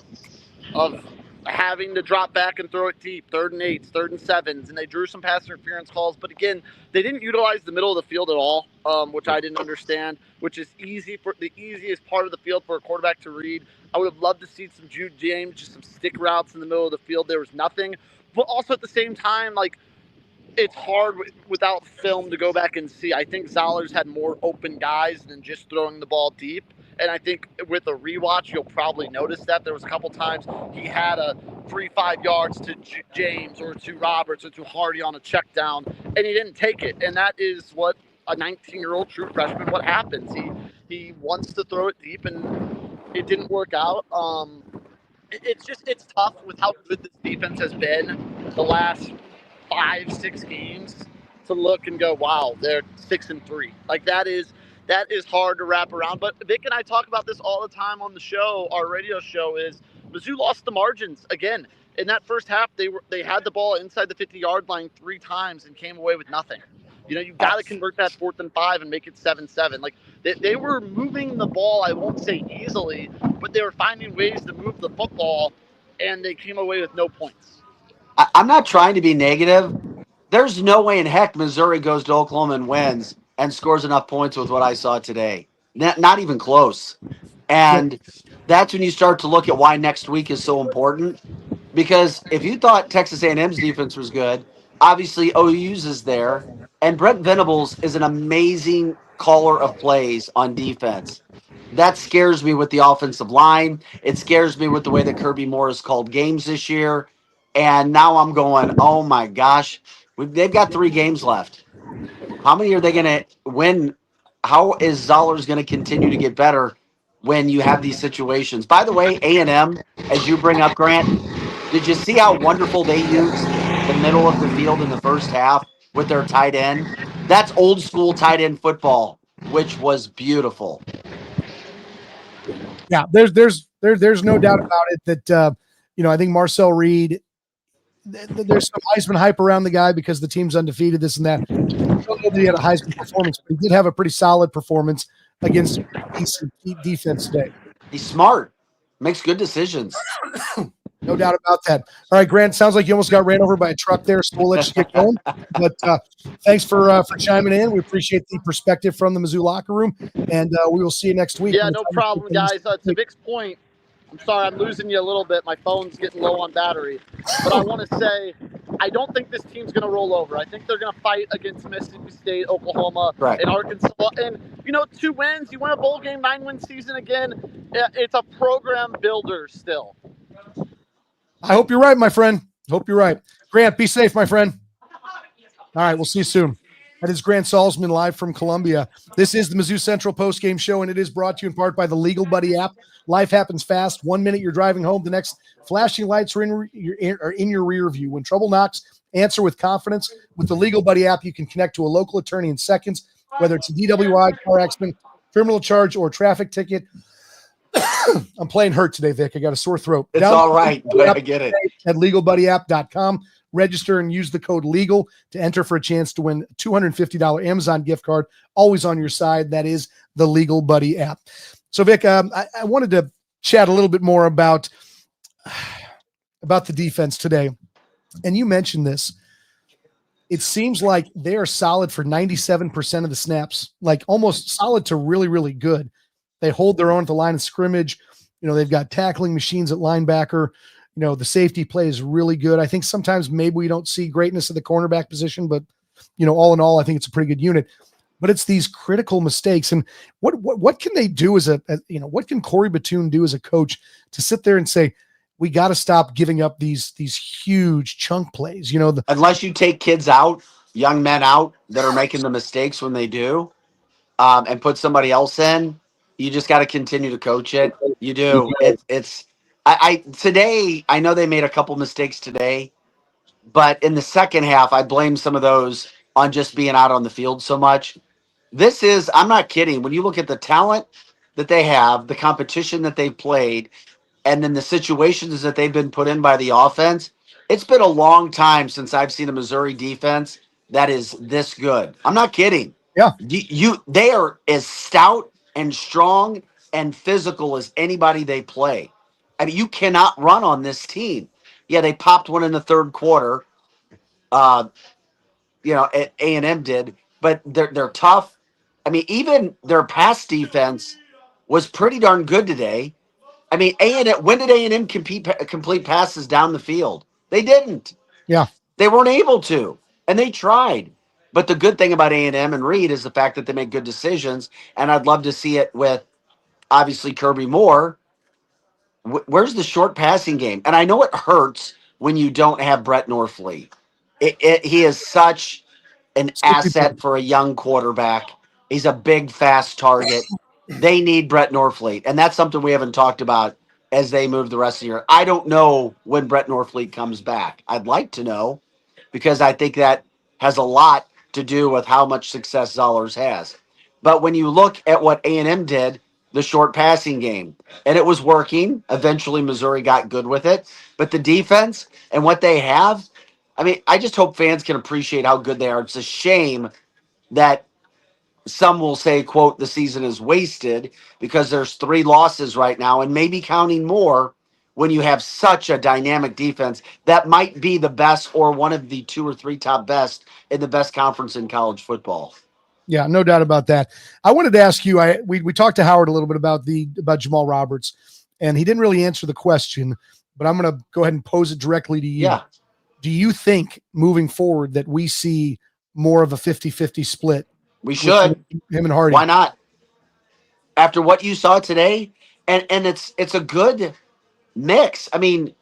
having to drop back and throw it deep, 3rd and 8s, 3rd and 7s, and they drew some pass interference calls. But again, they didn't utilize the middle of the field at all, which I didn't understand, which is the easiest part of the field for a quarterback to read. I would have loved to see some Jude James, just some stick routes in the middle of the field. There was nothing. But also at the same time, like, it's hard without film to go back and see. I think Zollers had more open guys than just throwing the ball deep. And I think with a rewatch, you'll probably notice that there was a couple times he had a 3-5 yards to James or to Roberts or to Hardy on a check down, and he didn't take it. And that is what a 19-year-old true freshman, what happens. He wants to throw it deep, and it didn't work out. It's tough with how good this defense has been the last 5-6 games to look and go, wow, they're 6-3. Like, that is hard to wrap around. But Vic and I talk about this all the time on the show. Our radio show is Mizzou lost the margins again. In that first half, they had the ball inside the 50-yard line 3 times and came away with nothing. You know, you've got to convert that 4th and 5 and make it 7-7. Like, they were moving the ball, I won't say easily, but they were finding ways to move the football, and they came away with no points. I'm not trying to be negative. There's no way in heck Missouri goes to Oklahoma and wins and scores enough points with what I saw today. Not even close. And that's when you start to look at why next week is so important. Because if you thought Texas A&M's defense was good, obviously OU's is there. And Brent Venables is an amazing caller of plays on defense. That scares me with the offensive line. It scares me with the way that Kirby Morris called games this year. And now I'm going, oh my gosh, they've got 3 games left. How many are they going to win? How is Zollers going to continue to get better when you have these situations? By the way, A&M, as you bring up, Grant, did you see how wonderful they used the middle of the field in the first half with their tight end? That's old school tight end football, which was beautiful. Yeah, there's no doubt about it that I think Marcel Reed, there's some Heisman hype around the guy because the team's undefeated, this and that. I don't know that he had a Heisman performance, but he did have a pretty solid performance against decent defense today. He's smart, makes good decisions. No doubt about that. All right, Grant, sounds like you almost got ran over by a truck there, so we'll let you get going. But thanks for chiming in. We appreciate the perspective from the Mizzou locker room, and we will see you next week. Yeah, no problem, guys. To Vic's point, I'm sorry I'm losing you a little bit. My phone's getting low on battery. But I want to say I don't think this team's going to roll over. I think they're going to fight against Mississippi State, Oklahoma, and Arkansas. And, 2 wins. You win a bowl game, 9-win season again. It's a program builder still. I hope you're right, my friend. Hope you're right. Grant, be safe, my friend. All right, we'll see you soon. That is Grant Salzman live from Columbia. This is the Mizzou Central Postgame Show, and it is brought to you in part by the Legal Buddy app. Life happens fast. 1 minute you're driving home, the next flashing lights are in your rear view. When trouble knocks, answer with confidence. With the Legal Buddy app, you can connect to a local attorney in seconds, whether it's a DWI, car accident, criminal charge, or traffic ticket. I'm playing hurt today, Vic. I got a sore throat. It's all right, but I get it. At legalbuddyapp.com. Register and use the code LEGAL to enter for a chance to win a $250 Amazon gift card. Always on your side. That is the Legal Buddy app. So, Vic, I wanted to chat a little bit more about the defense today. And you mentioned this. It seems like they are solid for 97% of the snaps, like almost solid to really, really good. They hold their own at the line of scrimmage. They've got tackling machines at linebacker. The safety play is really good. I think sometimes maybe we don't see greatness at the cornerback position, but, all in all, I think it's a pretty good unit. But it's these critical mistakes. And what can they do what can Corey Batoon do as a coach to sit there and say, we got to stop giving up these huge chunk plays, unless you take kids out, young men out that are making the mistakes when they do, and put somebody else in. You just got to continue to coach it. You do. Today, I know they made a couple mistakes today, but in the second half, I blame some of those on just being out on the field so much. I'm not kidding. When you look at the talent that they have, the competition that they've played, and then the situations that they've been put in by the offense, it's been a long time since I've seen a Missouri defense that is this good. I'm not kidding. Yeah. They are as stout and strong and physical as anybody they play. I mean, you cannot run on this team. Yeah, they popped one in the third quarter. Uh, A&M did, but they're tough. I mean, even their pass defense was pretty darn good today. I mean, A&M. When did A&M complete passes down the field? They didn't. Yeah. They weren't able to, and they tried. But the good thing about A&M and Reed is the fact that they make good decisions, and I'd love to see it with obviously Kirby Moore. Where's the short passing game? And I know it hurts when you don't have Brett Norfleet. He is such an Slippery asset play. for a young quarterback. He's a big, fast target. They need Brett Norfleet, and that's something we haven't talked about as they move the rest of the year. I don't know when Brett Norfleet comes back. I'd like to know because I think that has a lot to do with how much success Zollers has. But when you look at what A&M did, the short passing game, and it was working. Eventually, Missouri got good with it. But the defense and what they have, I mean, I just hope fans can appreciate how good they are. It's a shame that some will say, quote, the season is wasted because there's 3 losses right now and maybe counting more when you have such a dynamic defense that might be the best or one of the 2 or 3 top best in the best conference in college football. Yeah, no doubt about that. I wanted to ask you, we talked to Howard a little bit about Jamal Roberts, and he didn't really answer the question, but I'm going to go ahead and pose it directly to you. Yeah. Do you think moving forward that we see more of a 50-50 split? We should. Him and Hardy. Why not? After what you saw today, and it's a good mix. I mean,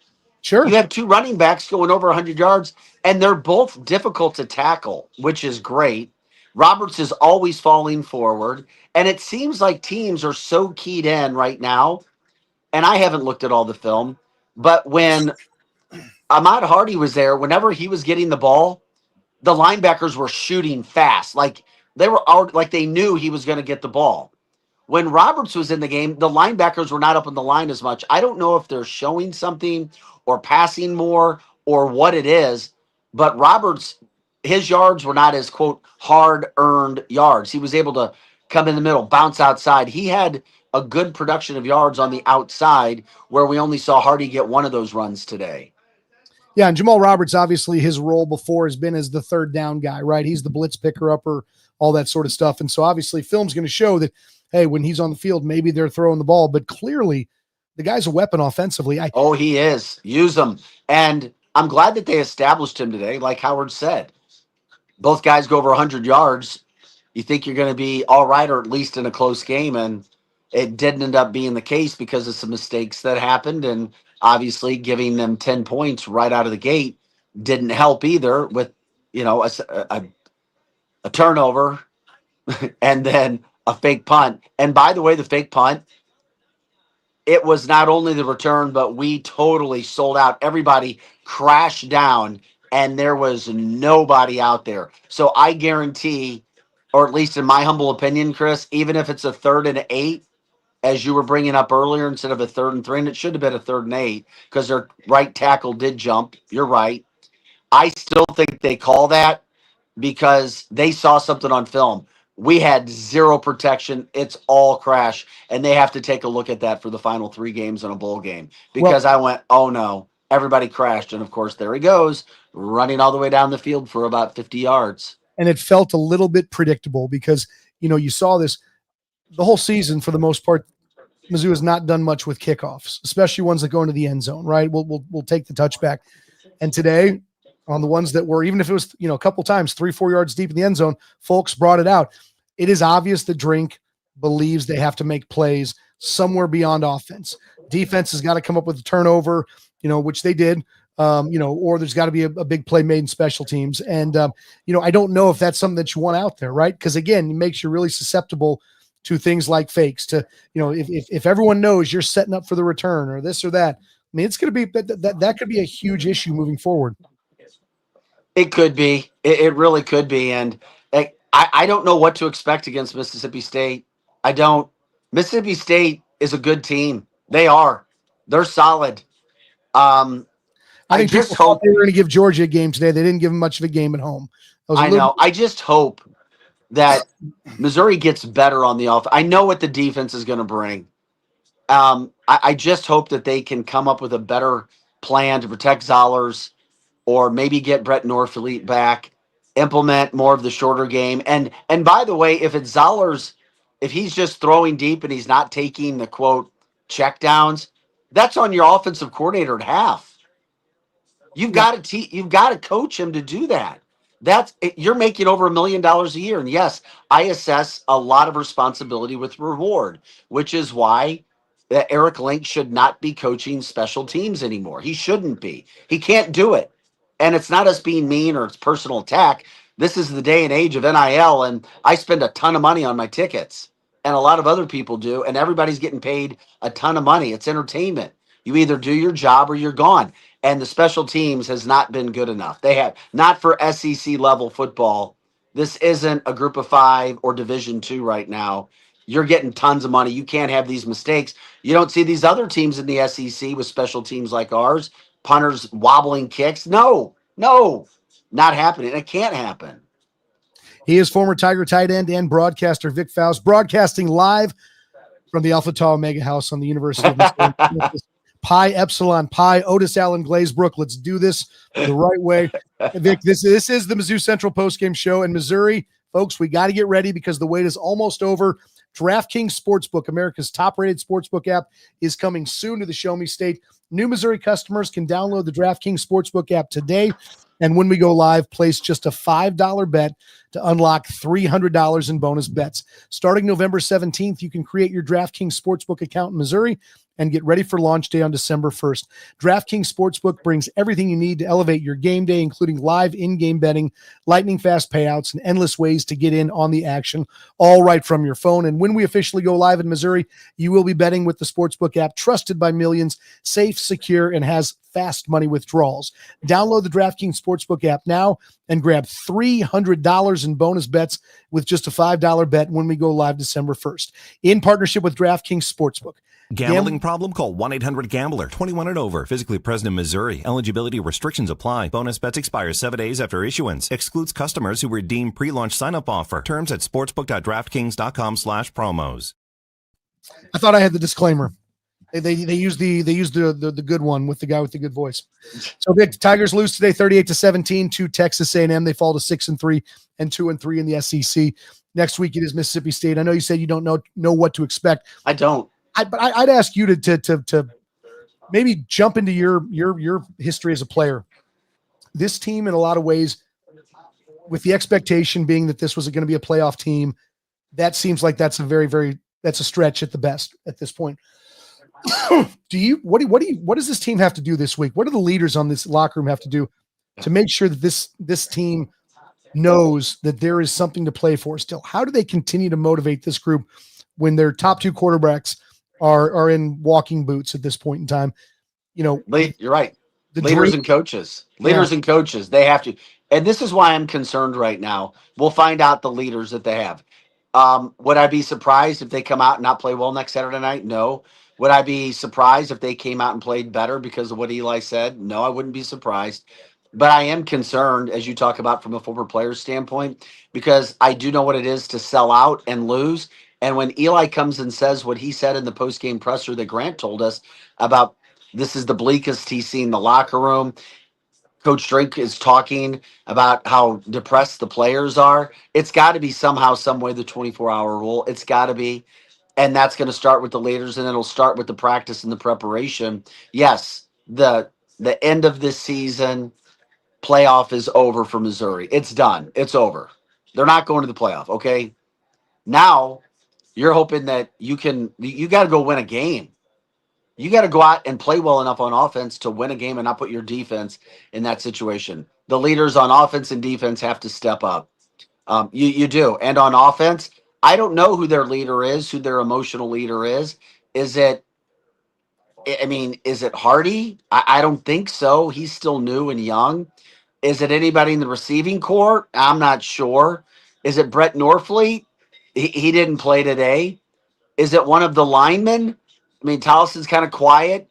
Sure. you have 2 running backs going over 100 yards, and they're both difficult to tackle, which is great. Roberts is always falling forward, and it seems like teams are so keyed in right now. And I haven't looked at all the film, but when Ahmad Hardy was there, whenever he was getting the ball, the linebackers were shooting fast, like they were like they knew he was going to get the ball. When Roberts was in the game, the linebackers were not up on the line as much. I don't know if they're showing something or passing more or what it is, but Roberts, his yards were not as, quote, hard-earned yards. He was able to come in the middle, bounce outside. He had a good production of yards on the outside where we only saw Hardy get one of those runs today. Yeah, and Jamal Roberts, obviously his role before has been as the third down guy, right? He's the blitz picker-upper, all that sort of stuff. And so obviously film's going to show that, hey, when he's on the field, maybe they're throwing the ball, but clearly the guy's a weapon offensively. He is. Use him. And I'm glad that they established him today, like Howard said. Both guys go over 100 yards. You think you're going to be all right, or at least in a close game, and it didn't end up being the case because of some mistakes that happened, and obviously giving them 10 points right out of the gate didn't help either with, a turnover and then a fake punt. And by the way, the fake punt, it was not only the return, but we totally sold out. Everybody crashed down, and there was nobody out there. So I guarantee, or at least in my humble opinion, Chris, even if it's a 3rd and 8, as you were bringing up earlier, instead of a 3rd and 3, and it should have been a 3rd and 8 because their right tackle did jump. You're right. I still think they call that because they saw something on film. We had 0 protection. It's all crash. And they have to take a look at that for the final 3 games in a bowl game. Because I went, oh no, everybody crashed. And of course, there he goes, running all the way down the field for about 50 yards. And it felt a little bit predictable because, you saw this the whole season for the most part. Mizzou has not done much with kickoffs, especially ones that go into the end zone, right? We'll take the touchback. And today, on the ones that were, even if it was, a couple times, 3-4 yards deep in the end zone, folks brought it out. It is obvious that Drink believes they have to make plays somewhere beyond offense. Defense has got to come up with a turnover, which they did, or there's got to be a big play made in special teams. And, I don't know if that's something that you want out there, right? Because again, it makes you really susceptible to things like fakes, to, if everyone knows you're setting up for the return or this or that. I mean, it's going to be, that could be a huge issue moving forward. It could be. It really could be. And I don't know what to expect against Mississippi State. I don't. Mississippi State is a good team. They are. They're solid. I think just people thought they were going to give Georgia a game today. They didn't give them much of a game at home. I know. I just hope that Missouri gets better on the offense. I know what the defense is going to bring. I just hope that they can come up with a better plan to protect Zollers, or maybe get Brett Norfleet back, implement more of the shorter game. And by the way, if it's Zollers, if he's just throwing deep and he's not taking the quote checkdowns, that's on your offensive coordinator at half. You've got to you've got to coach him to do that. You're making over $1 million a year, and yes, I assess a lot of responsibility with reward, which is why Eric Link should not be coaching special teams anymore. He shouldn't be. He can't do it, and it's not us being mean or it's personal attack. This is the day and age of NIL, and I spend a ton of money on my tickets, and a lot of other people do, and everybody's getting paid a ton of money. It's entertainment. You either do your job or you're gone. And the special teams has not been good enough. They have not for SEC level football. This isn't a group of 5 or Division II right now. You're getting tons of money. You can't have these mistakes. You don't see these other teams in the SEC with special teams like ours, punters wobbling kicks. No, not happening. It can't happen. He is former Tiger tight end and broadcaster Vic Faust, broadcasting live from the Alpha Tau Omega House on the University of Missouri. Pi Epsilon Pi, Otis Allen Glazebrook. Let's do this the right way. Vic, this is the Mizzou Central Postgame Show in Missouri. Folks, we got to get ready because the wait is almost over. DraftKings Sportsbook, America's top-rated sportsbook app, is coming soon to the Show Me State. New Missouri customers can download the DraftKings Sportsbook app today, and when we go live, place just a $5 bet to unlock $300 in bonus bets. Starting November 17th, you can create your DraftKings Sportsbook account in Missouri and get ready for launch day on December 1st. DraftKings Sportsbook brings everything you need to elevate your game day, including live in-game betting, lightning-fast payouts, and endless ways to get in on the action, all right from your phone. And when we officially go live in Missouri, you will be betting with the Sportsbook app, trusted by millions, safe, secure, and has fast money withdrawals. Download the DraftKings Sportsbook app now and grab $300 in bonus bets with just a $5 bet when we go live December 1st. In partnership with DraftKings Sportsbook. Gambling problem? Call 1-800-GAMBLER. 21 and over. Physically present in Missouri. Eligibility restrictions apply. Bonus bets expire 7 days after issuance. Excludes customers who redeem pre-launch sign-up offer. Terms at sportsbook.draftkings.com/promos. I thought I had the disclaimer. They used the good one with the guy with the good voice. So Vic, Tigers lose today 38-17 to Texas A&M. They fall to 6-3 and 2-3 in the SEC. Next week it is Mississippi State. I know you said you don't know what to expect. I don't. But I'd ask you to maybe jump into your history as a player. This team, in a lot of ways, with the expectation being that this was going to be a playoff team, that seems like that's a stretch at the best at this point. What does this team have to do this week? What do the leaders on this locker room have to do to make sure that this team knows that there is something to play for still? How do they continue to motivate this group when their top 2 quarterbacks are in walking boots at this point in time? You know, you're right. Leaders and coaches, they have to. And this is why I'm concerned right now. We'll find out the leaders that they have. Would I be surprised if they come out and not play well next Saturday night? No. Would I be surprised if they came out and played better because of what Eli said? No, I wouldn't be surprised. But I am concerned, as you talk about from a former player's standpoint, because I do know what it is to sell out and lose. And when Eli comes and says what he said in the post-game presser that Grant told us about, this is the bleakest he's seen the locker room. Coach Drink is talking about how depressed the players are. It's got to be somehow, some way, the 24-hour rule. It's got to be. And that's going to start with the leaders, and it'll start with the practice and the preparation. Yes, the end of this season, playoff is over for Missouri. It's done. It's over. They're not going to the playoff, okay? Now, you're hoping that you got to go win a game. You got to go out and play well enough on offense to win a game and not put your defense in that situation. The leaders on offense and defense have to step up. You do. And on offense, I don't know who their leader is, who their emotional leader is. Is it Hardy? I don't think so. He's still new and young. Is it anybody in the receiving corps? I'm not sure. Is it Brett Norfleet? He didn't play today. Is it one of the linemen? I mean, Tollison's kind of quiet.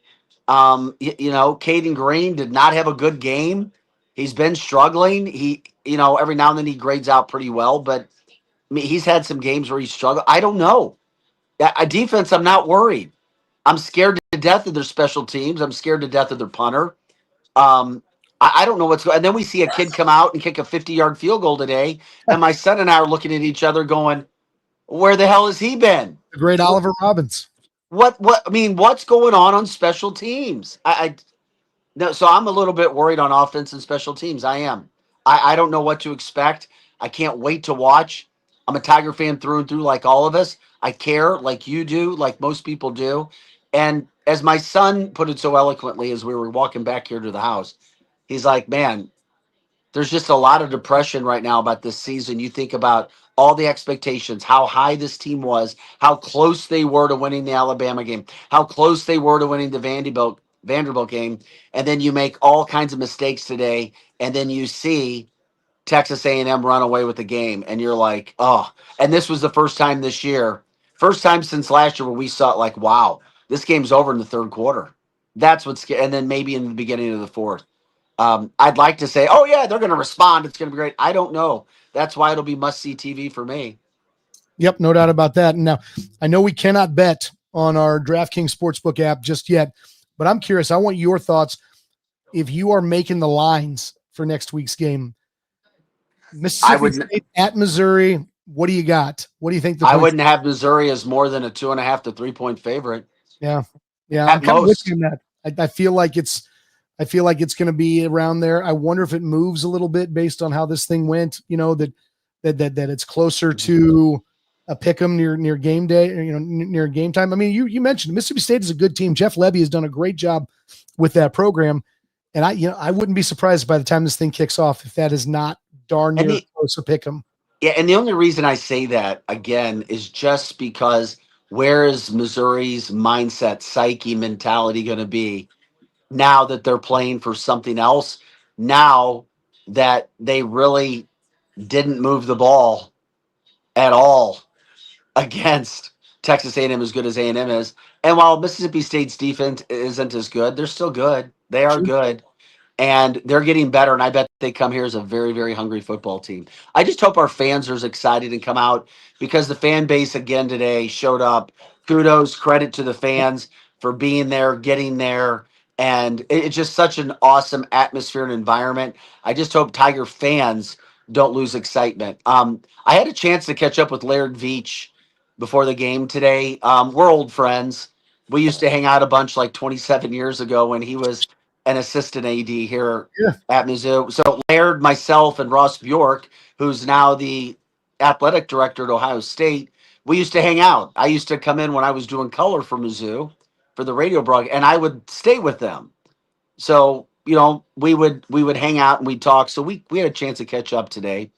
Caden Green did not have a good game. He's been struggling. Every now and then he grades out pretty well, but he's had some games where he's struggled. I don't know. A defense, I'm not worried. I'm scared to death of their special teams. I'm scared to death of their punter. I don't know what's going. And then we see a kid come out and kick a 50-yard field goal today, and my son and I are looking at each other, going, "Where the hell has he been?" The great Oliver Robbins. What? I mean, what's going on special teams? No, so I'm a little bit worried on offense and special teams. I am. I don't know what to expect. I can't wait to watch. I'm a Tiger fan through and through, like all of us. I care, like you do, like most people do. And as my son put it so eloquently as we were walking back here to the house, he's like, "Man, there's just a lot of depression right now about this season. You think about all the expectations, how high this team was, how close they were to winning the Alabama game, how close they were to winning the Vanderbilt game, and then you make all kinds of mistakes today, and then you see Texas A&M run away with the game, and you're like, oh." And this was the first time this year, first time since last year where we saw it, like, wow, this game's over in the third quarter. That's what's, and then maybe in the beginning of the fourth. I'd like to say, oh, yeah, they're going to respond. It's going to be great. I don't know. That's why it'll be must-see TV for me. Yep, no doubt about that. And now, I know we cannot bet on our DraftKings Sportsbook app just yet, but I'm curious. I want your thoughts. If you are making the lines for next week's game, Mississippi State at Missouri, what do you got? What do you think? I wouldn't have Missouri as more than a 2.5 to 3 point favorite. Yeah. I'm kind of with you on that. I feel like it's going to be around there. I wonder if it moves a little bit based on how this thing went. You know, that it's closer to a pick 'em near game day. Near game time. I mean, you mentioned Mississippi State is a good team. Jeff Levy has done a great job with that program, and I wouldn't be surprised by the time this thing kicks off if that is not darn near close to pick 'em. Yeah, and the only reason I say that again is just because where is Missouri's mindset, psyche, mentality going to be now that they're playing for something else? Now that they really didn't move the ball at all against Texas A&M, as good as A&M is, and while Mississippi State's defense isn't as good, they're still good. They are good. And they're getting better, and I bet they come here as a very, very hungry football team. I just hope our fans are as excited and come out, because the fan base again today showed up. Kudos, credit to the fans for being there, getting there, and it's just such an awesome atmosphere and environment. I just hope Tiger fans don't lose excitement. I had a chance to catch up with Laird Veach before the game today. We're old friends. We used to hang out a bunch like 27 years ago when he was an assistant AD here at Mizzou. So Laird, myself, and Ross Bjork, who's now the athletic director at Ohio State, we used to hang out. I used to come in when I was doing color for Mizzou for the radio broadcast, and I would stay with them. So, we would hang out and we'd talk. So we had a chance to catch up today.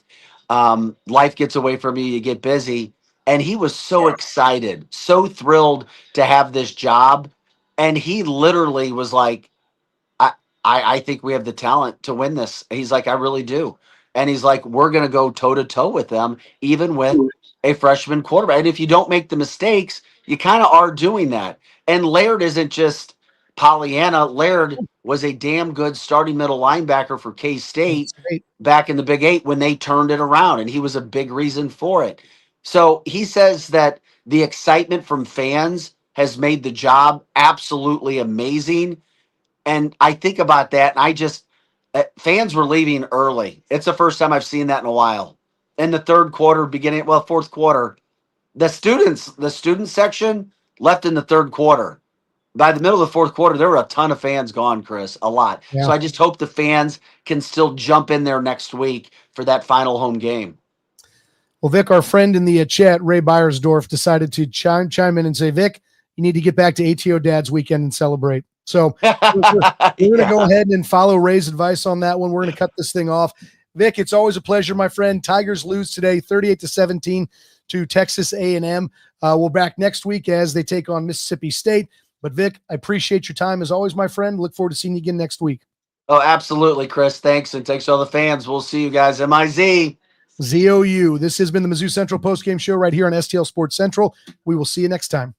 Life gets away from you, you get busy. And he was so excited, so thrilled to have this job. And he literally was like, I think we have the talent to win this. He's like, I really do. And he's like, we're going to go toe to toe with them, even with a freshman quarterback. And if you don't make the mistakes, you kind of are doing that. And Laird isn't just Pollyanna. Laird was a damn good starting middle linebacker for K-State back in the Big 8 when they turned it around. And he was a big reason for it. So he says that the excitement from fans has made the job absolutely amazing. And I think about that, and I just fans were leaving early. It's the first time I've seen that in a while. In the third quarter, fourth quarter, the student section left in the third quarter. By the middle of the fourth quarter, there were a ton of fans gone, Chris, a lot. Yeah. So I just hope the fans can still jump in there next week for that final home game. Well, Vic, our friend in the chat, Ray Beiersdorf, decided to chime in and say, Vic, you need to get back to ATO Dad's weekend and celebrate. So we're going to go ahead and follow Ray's advice on that one. We're going to cut this thing off. Vic, it's always a pleasure, my friend. Tigers lose today, 38-17 to Texas A&M. We'll back next week as they take on Mississippi State. But Vic, I appreciate your time as always, my friend. Look forward to seeing you again next week. Oh, absolutely, Chris. Thanks, and thanks to all the fans. We'll see you guys. MIZ. ZOU. This has been the Mizzou Central Postgame Show right here on STL Sports Central. We will see you next time.